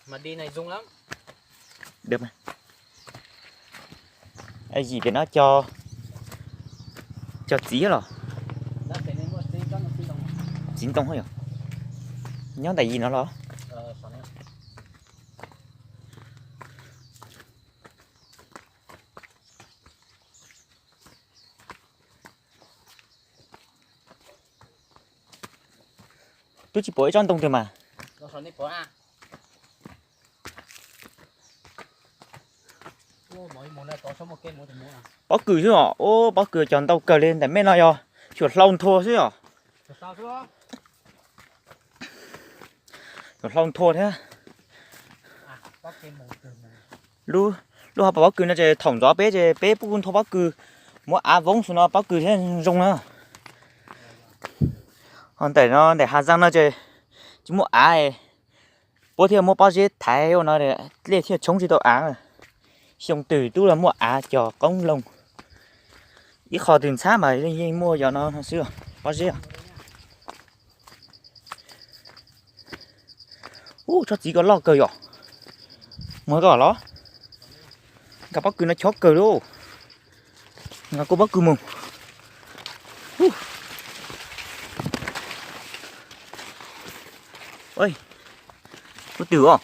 Mà đi này rung lắm. Được mà. Cái gì để nó cho tí rồi. Đó phải nên mua tí cho nó tí đồng. Chín tông thôi à? Nhớ tại gì nó lo. Sao này. Tôi chỉ bổi cho tông thôi mà. Nó sao này bỏ à. Ô mỗi món này có số một cái mỗi thì mua à. Bó cử chứ hả? Ô bó cử chọn tàu cờ lên tại mấy nó rồi. Chuột lông thua chứ hả? Sao chứ? Chuột lông thua thế. À, có cái một từ này. Lu học bó cử nó chơi thòng gió bé bún thua bó cử. Mua á vong xuống nó bó cử thế rung nữa. Còn tại nó để Hà Giang nó chơi chứ mua á ấy. Bố thì mua bao nhiêu thái nó để liệt thì chống gì tàu á rồi. Xong từ tu là mua á cho công lông. Ít khó tìm xa mà lên mua cho nó xưa. Bao nhiêu? Cho chỉ có lo cờ rồi. Mới có nó. Các bác cứ nó chót cờ đâu. Ngà cô bác cứ mùng. Ôi. Có tử không?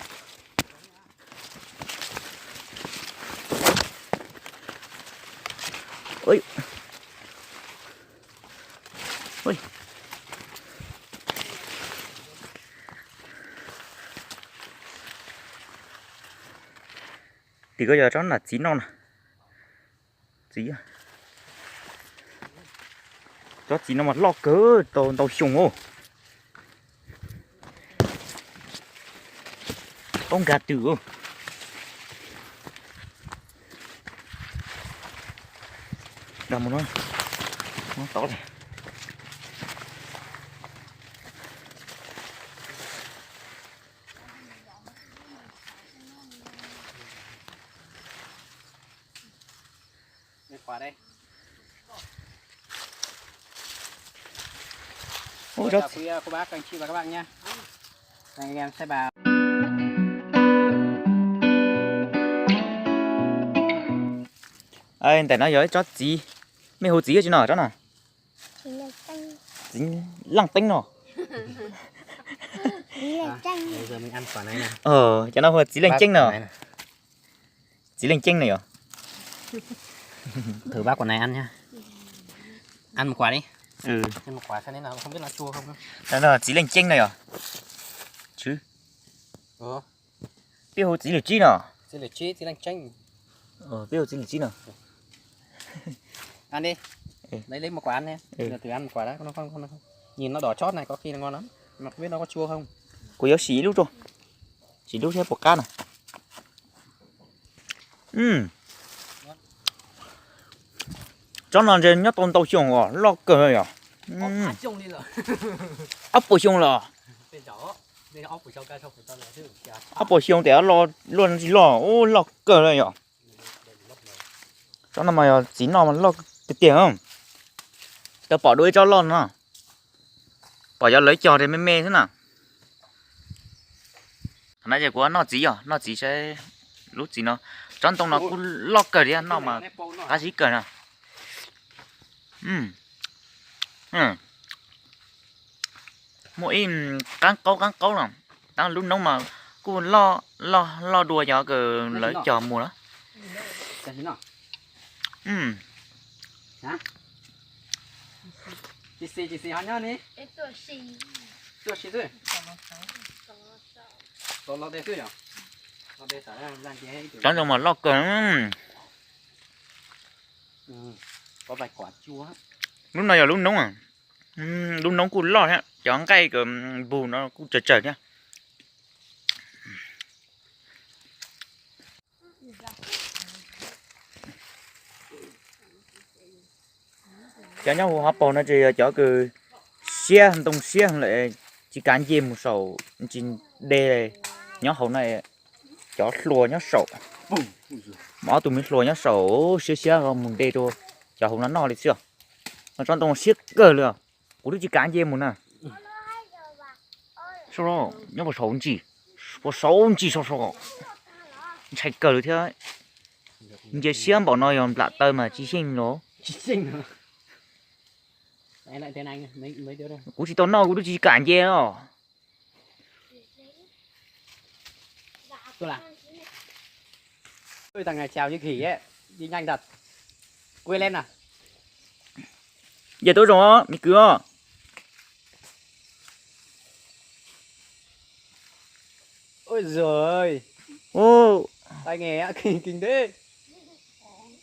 Ôi. Ôi. Thì có giờ cho là chín non nè. Chí à. Cho chín nó mà lo cớ tàu sùng ô. Ông gà tử ô. Đầm một nó to này. Đây quả đây. Ôi Chào quý cô bác, anh chị và các bạn nha. Anh em sẽ vào. Ê, tại nó giỏi cho gì? Mấy hồ gì chứ nào cho nào? Dính lăng tinh nó. Bây giờ mình ăn quả này nè. Cho nó chỉ lên chênh nào. Chỉ lên chênh này à? Thử bác quả này ăn nha. Ăn một quả đi. Ừ. Ăn một quả xem thế nào, không biết là chua không. Đó là chỉ lên chênh này à? Chứ. Biết hồ chỉ là chi nào? Chỉ là chi, chỉ là chanh. Biết hồ chỉ là chi nào? Ăn đi. Lấy một quả ăn nha. Thử ăn một quả đó, nó không. Nhìn nó đỏ chót này có khi nó ngon lắm. Mà không biết nó có chua không. Cô giáo xí lúc rồi. Xí lúc thêm bột can này. Cho nó trên nhát tôm tàu xiong à, lo cờ rồi à. Ốc bò xiong là. Ốc bò xiong để lo luôn gì lo, ô lo cờ rồi à. Cho nó mà chín nó mà lo cái tiền không? Tao bỏ đuôi cho lo nữa. Bỏ cho lấy trò thì mê thế nào? Nãy giờ của nó chỉ à, nó chỉ sẽ lúc gì nó trong tông nó cũng lo cờ đi nó mà cá gì cờ nè. Mỗi cán câu nào, đang lúc nấu mà cô lo đùa cho cái lấy trò mùa đó. Chị xì họ nhá ní. Tuổi xì rồi. Lo đây rồi. Lo đây xả ra cái. Trong tông mà lo cờ. Có vài quả chua. Lúc này là lúc nóng à. Lúc nóng cũng lo ha. Chọn cây cái bù nó cũng trời nhá. Cho nhau hấp bò nó chỉ cho cái xe tông xe lại chỉ cán gì một sầu chỉ đề nhó hậu này cho lùa nhó sầu mà tụi mình lùa nhó sầu xe rồi mình đề rồi cho hậu nó đi chưa nó cho tông xe cơ luôn cũng chỉ cán gì một nè sau đó nhó một sầu gì bộ sáu chỉ số chạy cờ được thế giờ xiêm bọn nó còn lạ tơi mà chỉ sinh nó Chỉ sinh hả? Đây lại tên anh mấy đứa đây. cú chỉ tao nó cú chỉ cản dê nó Tôi là. Ôi thằng này chào như khỉ ấy, đi nhanh thật. Quên lên à? giờ tôi rồi mày cứ Ôi giời, ô tay nghề á, kinh thế.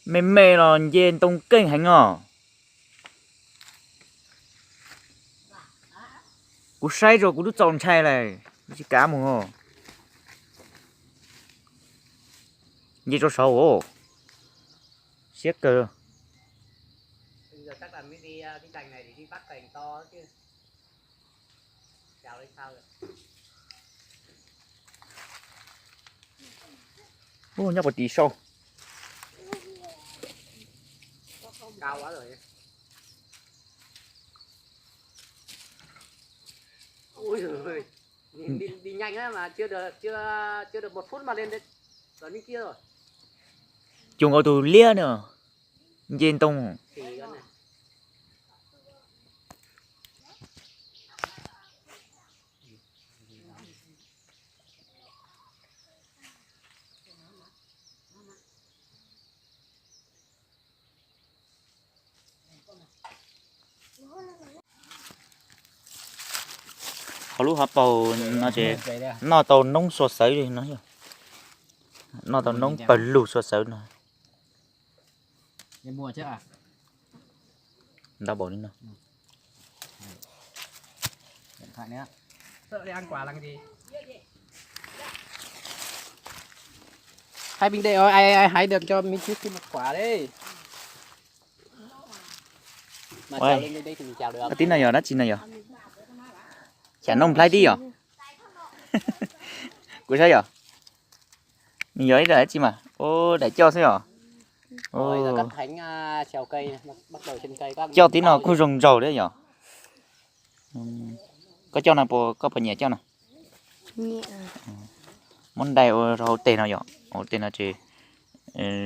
mày mày là dê tông kênh hành à cú say rồi cú đút tròn chay này chỉ cá một dê cho sầu siết cơ Bây giờ chắc là mới đi cái cành này để đi bắt cành to chứ. Chào lên sao rồi? ô nhóc một tí sâu Cao quá rồi. Ôi giời ơi, đi nhanh á mà chưa được 1 phút mà lên đến rồi bên kia rồi. chúng ở tù lia nữa dê tông Thì con này. họ lúc họ bầu nó chỉ Về đây à? nó tàu nông sốt sấy đi nó hiểu nó tàu nông bẩn lù sốt sấy này Em mua chứ à? đau bầu đi nào Điện thoại nữa. Sợ đi ăn quả là cái gì? Hai bình đệ ơi, ai hái được cho mình chút cái một quả đi. Mà Ôi. trèo lên đây thì mình trèo được. tí này giờ đó chị này giờ chả nông play đi à của sao giờ mình nhớ đấy chị mà ô để cho sao giờ Rồi giờ ô cắt thánh trèo cây này, bắt đầu trên cây các. cho tí nào cũng rồng rầu đấy giờ có cho nào bộ có phải nhẹ cho nào nhẹ món đây rồi tiền nào giờ ô tiền nào chị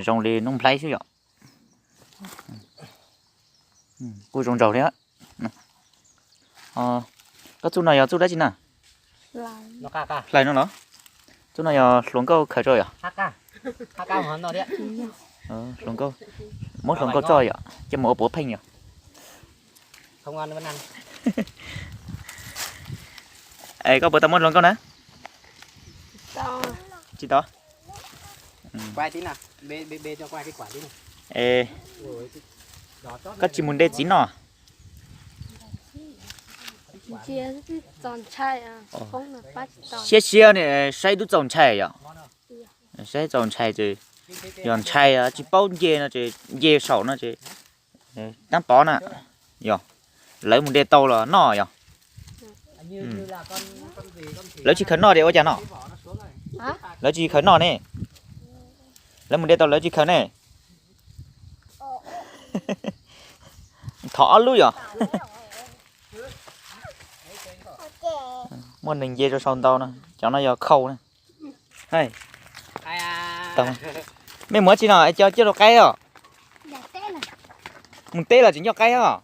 rồng lên nông play sao giờ cũng rồng rầu đấy á có chú nào giờ chú đấy chị nào lại Nó ca. lại nữa chú nào giờ xuống câu khởi rồi à Ha ca mà nó đấy. xuống câu mỗi xuống câu chơi à chứ mỗi bố phanh à Không ăn vẫn ăn. ê có bữa tao muốn xuống câu nè to chị to Quay tí nào, bê cho quay cái quả tí này. ê Rồi, đỏ chót có chị muốn đê chín nọ chia cái tròn chai à không là bắt to xe xe này xây đút trồng chè à xây trồng chè chứ giòn chè à chỉ bao dê nó chứ dê sầu nó chứ đám bó nè giờ lấy một đê tàu là nọ giờ như là con gì con khỉ. lấy chỉ khấn nọ để ở chả nọ Cái vỏ nó xuống rồi. hả lấy chỉ khấn nọ nè lấy một đê tàu lấy chỉ khấn nè thỏ luôn giờ muốn mình dê cho xong tàu nè cho nó giờ khâu nè hay Ai tao mấy mới chỉ nào cho chưa được cái à đẹp thế này một té là chỉ cho cái à